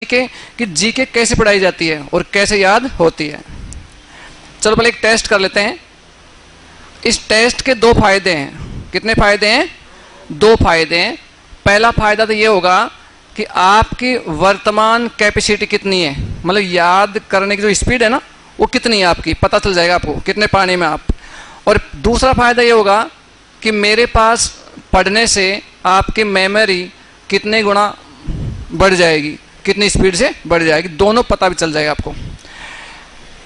GK कि GK कैसे पढ़ाई जाती है और कैसे याद होती है। चलो पहले एक टेस्ट कर लेते हैं। इस टेस्ट के दो फायदे हैं। कितने फायदे हैं? दो फायदे हैं। पहला फायदा तो ये होगा कि आपकी वर्तमान कैपेसिटी कितनी है, मतलब याद करने की जो स्पीड है ना वो कितनी है आपकी, पता चल जाएगा आपको कितने पानी में आप। और दूसरा फायदा ये होगा कि मेरे पास पढ़ने से आपकी मेमोरी कितने गुना बढ़ जाएगी, कितनी स्पीड से बढ़ जाएगी, दोनों पता भी चल जाएगा आपको।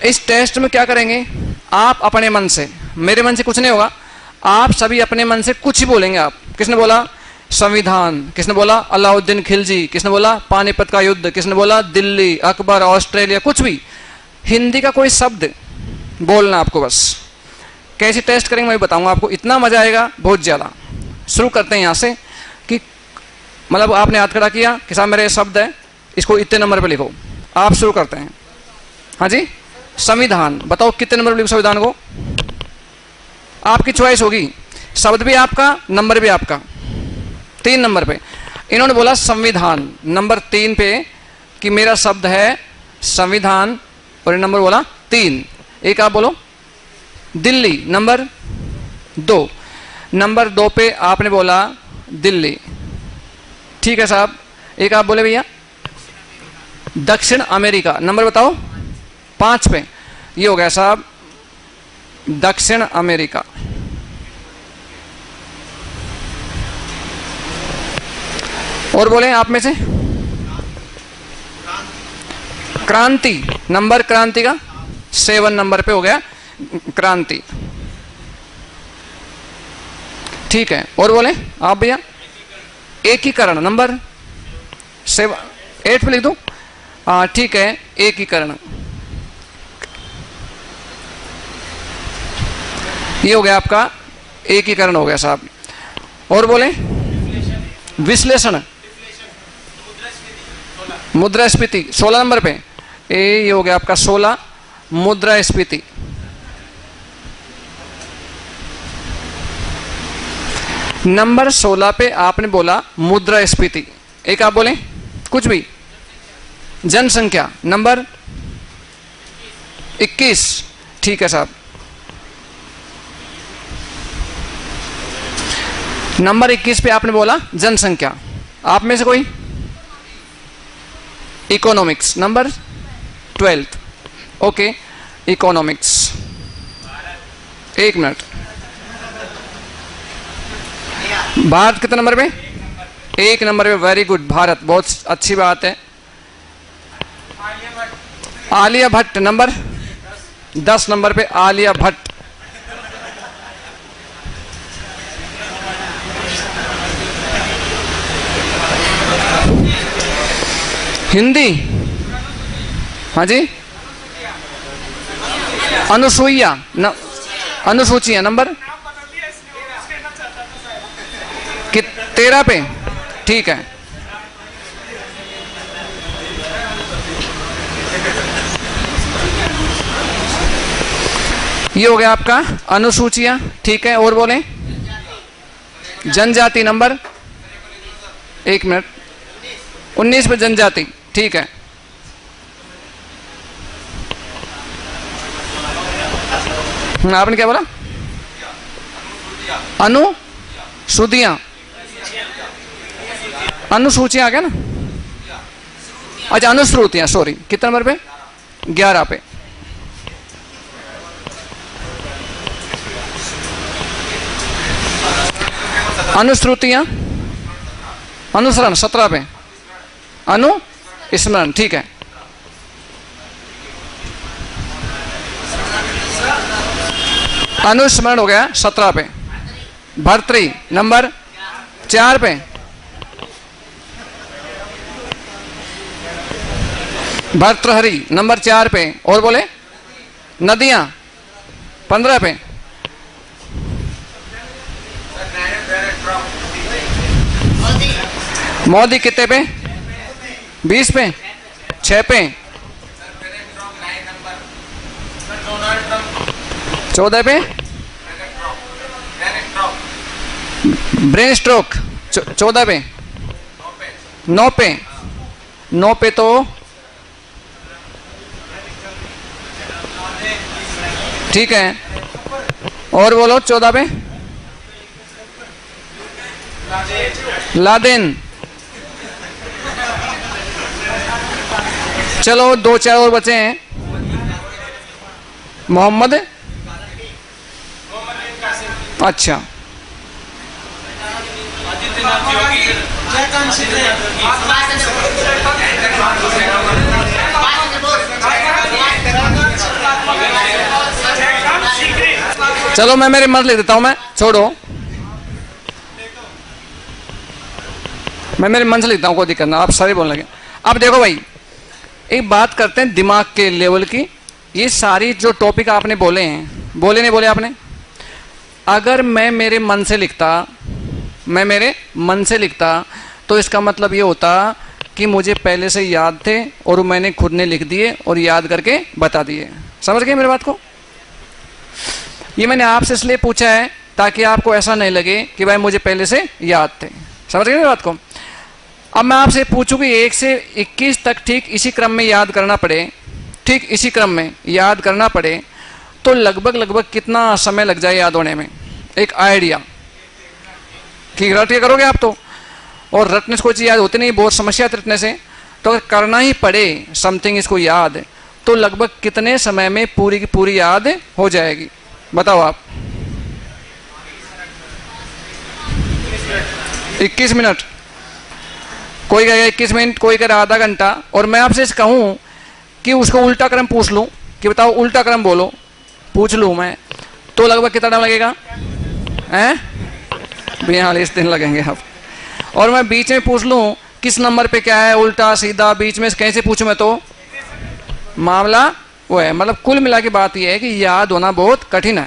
इस टेस्ट में क्या करेंगे, आप अपने मन से, मेरे मन से कुछ नहीं होगा, आप सभी अपने मन से कुछ ही बोलेंगे। आप किसने बोला संविधान, किसने बोला अलाउद्दीन खिलजी, किसने बोला पानीपत का युद्ध, किसने बोला दिल्ली, अकबर, ऑस्ट्रेलिया, कुछ भी हिंदी का कोई शब्द बोलना आपको बस। कैसे टेस्ट करेंगे मैं बताऊंगा आपको, इतना मजा आएगा बहुत ज्यादा। शुरू करते हैं यहाँ से कि मतलब आपने हाथ खड़ा किया कि साहब मेरे शब्द है, इसको इतने नंबर पे लिखो। आप शुरू करते हैं। हाँ जी, संविधान, बताओ कितने नंबर पे लिखो संविधान को। आपकी चॉइस होगी, शब्द भी आपका, नंबर भी आपका, 3 नंबर पे। इन्होंने बोला संविधान नंबर 3 पे कि मेरा शब्द है संविधान, और नंबर बोला 3। एक आप बोलो दिल्ली नंबर 2, नंबर 2 पे आपने बोला दिल्ली, ठीक है साहब। एक आप बोले भैया दक्षिण अमेरिका, नंबर बताओ 5 पे, ये हो गया साहब दक्षिण अमेरिका। और बोले आप में से क्रांति, नंबर क्रांति का 7 नंबर पे हो गया क्रांति, ठीक है। और बोले आप भैया एकीकरण, नंबर 8 पे लिख दो, हाँ ठीक है एकीकरण, ये हो गया आपका एकीकरण हो गया साहब। और बोले विश्लेषण, मुद्रास्फीति 16 नंबर पे, ये हो गया आपका 16 मुद्रास्फीति। नंबर 16 पे आपने बोला मुद्रास्फीति। एक आप बोले कुछ भी, जनसंख्या नंबर 21, ठीक है साहब। नंबर 21 पे आपने बोला जनसंख्या। आप में से कोई इकोनॉमिक्स नंबर 12, ओके इकोनॉमिक्स। एक मिनट, भारत कितने नंबर पे? 1 नंबर पे, वेरी गुड, भारत, बहुत अच्छी बात है। आलिया भट्ट नंबर 10 नंबर पे, आलिया भट्ट। हिंदी, हाँ जी, अनुसूया अनुसूचियां नंबर 13 पे, ठीक है। ये हो गया आपका अनुसूचियां, ठीक है। और बोले जनजाति नंबर, एक मिनट, 19 पे जनजाति, ठीक है। आपने क्या बोला? अनुसूचियां, अनुसूचियां आ गया ना, अच्छा अनुश्रुतियां, सॉरी, कितने नंबर पे? 11 पे। अनुश्रुतियां, अनुसरण 17 पे, अनुस्मरण, ठीक है। अनुस्मरण हो गया 17 पे। भर्तृ नंबर 4 पे, भर्तृहरि नंबर 4 पे। और बोले नदियां 15 पे। मोदी कितने पे? 20 पे, 6 पे, 14 पे, ब्रेन स्ट्रोक 14 पे, 9 पे, 9 पे तो ठीक है, और बोलो 14 पे लादेन। चलो 2-4 और बचे हैं। मोहम्मद, अच्छा चलो मैं मेरे मत लिख देता हूं, मैं छोड़ो, मैं मेरे मन से लिखता हूं, कोई दिक्कत ना, आप सारे बोलने लगे। अब देखो भाई, एक बात करते हैं दिमाग के लेवल की। ये सारी जो टॉपिक आपने बोले हैं, बोले नहीं बोले आपने, अगर मैं मेरे मन से लिखता तो इसका मतलब ये होता कि मुझे पहले से याद थे और मैंने खुद ने लिख दिए और याद करके बता दिए। समझ गए मेरी बात को? ये मैंने आपसे इसलिए पूछा है ताकि आपको ऐसा नहीं लगे कि भाई मुझे पहले से याद थे। समझ गए मेरी बात को? अब मैं आपसे पूछूं कि 1 से 21 तक ठीक इसी क्रम में याद करना पड़े, ठीक इसी क्रम में याद करना पड़े, तो लगभग कितना समय लग जाए याद होने में? एक आइडिया कि रट करोगे आप तो, और रटने से कोई चीज़ याद होती नहीं, बहुत समस्या रटने से। तो अगर करना ही पड़े समथिंग इसको याद, तो लगभग कितने समय में पूरी की पूरी याद हो जाएगी? बताओ आप। 21 मिनट, कोई कहेगा 21 मिनट, कोई कह रहा आधा घंटा। और मैं आपसे कहूं कि उसको उल्टा क्रम पूछ लूं कि बताओ उल्टा क्रम बोलो, पूछ लूं मैं, तो लगभग कितना टाइम लगेगा? हैं 42 दिन लगेंगे आप। और मैं बीच में पूछ लूं किस नंबर पे क्या है, उल्टा सीधा, बीच में कैसे पूछूं मैं, तो मामला वो है। मतलब कुल मिला के बात यह है कि याद होना बहुत कठिन है।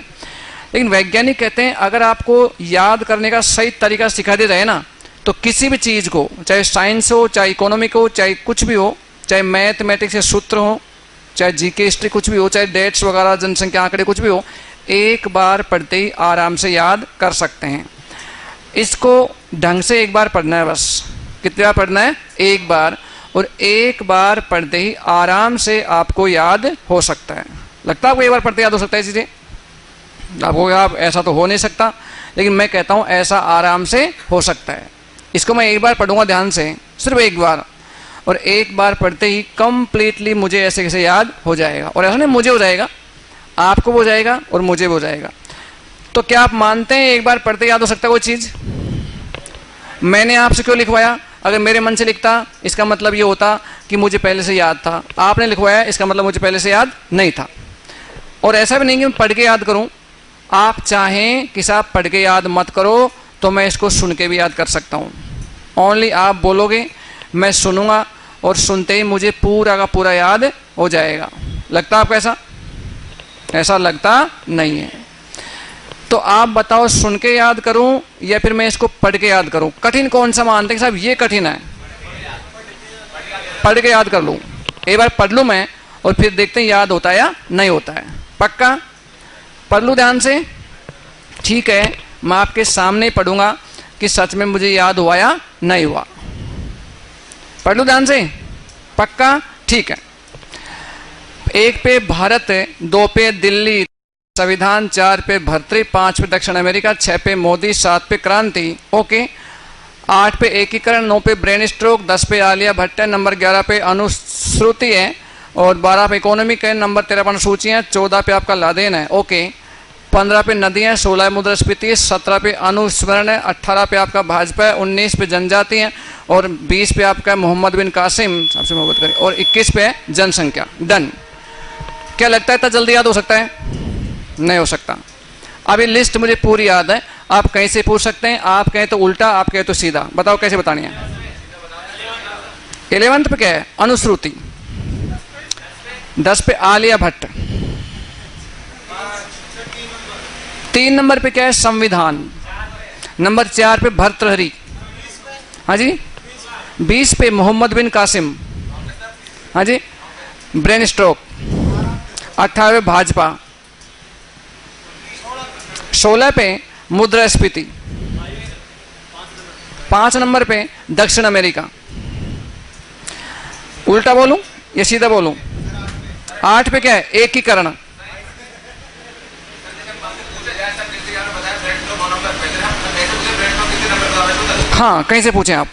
लेकिन वैज्ञानिक कहते हैं अगर आपको याद करने का सही तरीका सिखा दिया जाए ना, तो किसी भी चीज़ को, चाहे साइंस हो, चाहे इकोनॉमिक हो, चाहे कुछ भी हो, चाहे मैथमेटिक्स के सूत्र हो, चाहे जीके हिस्ट्री कुछ भी हो, चाहे डेट्स वगैरह, जनसंख्या आंकड़े कुछ भी हो, एक बार पढ़ते ही आराम से याद कर सकते हैं। इसको ढंग से एक बार पढ़ना है बस। कितनी बार पढ़ना है? एक बार। और एक बार पढ़ते ही आराम से आपको याद हो सकता है। लगता है आपको एक बार पढ़ते याद हो सकता है चीज़ें? आपको आप ऐसा तो हो नहीं सकता, लेकिन मैं कहता हूँ ऐसा आराम से हो सकता है। इसको मैं एक बार पढ़ूंगा ध्यान से, सिर्फ एक बार, और एक बार पढ़ते ही कंप्लीटली मुझे ऐसे कैसे याद हो जाएगा। और ऐसा नहीं मुझे हो जाएगा, आपको हो जाएगा और मुझे हो जाएगा। तो क्या आप मानते हैं एक बार पढ़ते याद हो सकता है कोई चीज़? मैंने आपसे क्यों लिखवाया? अगर मेरे मन से लिखता इसका मतलब ये होता कि मुझे पहले से याद था। आपने लिखवाया इसका मतलब मुझे पहले से याद नहीं था। और ऐसा भी नहीं कि मैं पढ़ के याद करूं। आप चाहें कि साहब पढ़ के याद मत करो, तो मैं इसको सुन के भी याद कर सकता हूं। ओनली आप बोलोगे, मैं सुनूंगा, और सुनते ही मुझे पूरा का पूरा याद हो जाएगा। लगता आपको ऐसा? ऐसा लगता नहीं है। तो आप बताओ, सुन के याद करूं या फिर मैं इसको पढ़ के याद करूं? कठिन कौन सा मानते हैं साहब? ये कठिन है, पढ़ के याद कर लूं। एक बार पढ़ लूं मैं और फिर देखते हैं याद होता है या नहीं होता है। पक्का? पढ़ लूं ध्यान से? ठीक है, मैं आपके सामने पढ़ूंगा कि सच में मुझे याद हुआ या नहीं हुआ। पढ़ लूं ध्यान से? पक्का? ठीक है। 1 पे भारत, 2 पे दिल्ली, संविधान, 4 पे भर्तृ, 5 पे दक्षिण अमेरिका, 6 पे मोदी, 7 पे क्रांति, ओके। 8 पे एकीकरण, 9 पे ब्रेन स्ट्रोक, 10 पे आलिया भट्ट है, नंबर 11 पे अनुश्रुति है, और 12 पे इकोनॉमिक है, नंबर 13 पर अनुसूची है, 14 पे आपका लादेन है, ओके। 15 पे नदियाँ, 16 मुद्रास्फीति, 17 पे अनुस्मरण है, 18 पे आपका भाजपा है, 19 पे जनजाति है, और 20 पे आपका मोहम्मद बिन कासिम, सबसे मोहब्बत करें, और 21 पे जनसंख्या। डन। क्या लगता है इतना जल्दी याद हो सकता है? नहीं हो सकता। अब ये लिस्ट मुझे पूरी याद है। आप कहीं से पूछ सकते हैं, आप कहें तो उल्टा, आप कहें तो सीधा। बताओ कैसे बतानी है? 11th पे क्या है? अनुश्रुति। 10 पे आलिया भट्ट। 3 नंबर पे क्या है? संविधान। नंबर 4 पे भर्तृहरि। हाँ जी। 20 पे मोहम्मद बिन कासिम। हाँ जी। Brain stroke. 18 पे भाजपा। 16 पे मुद्रास्फीति। 5 नंबर पे दक्षिण अमेरिका। उल्टा बोलूं या सीधा बोलूं? 8 पे क्या है? एकीकरण। हाँ, कहीं से पूछें आप?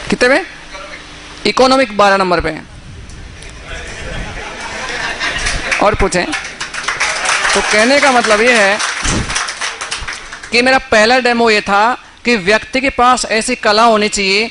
कितने पे? इकोनॉमिक 12 नंबर पे। और पूछें। तो कहने का मतलब ये है कि मेरा पहला डेमो ये था कि व्यक्ति के पास ऐसी कला होनी चाहिए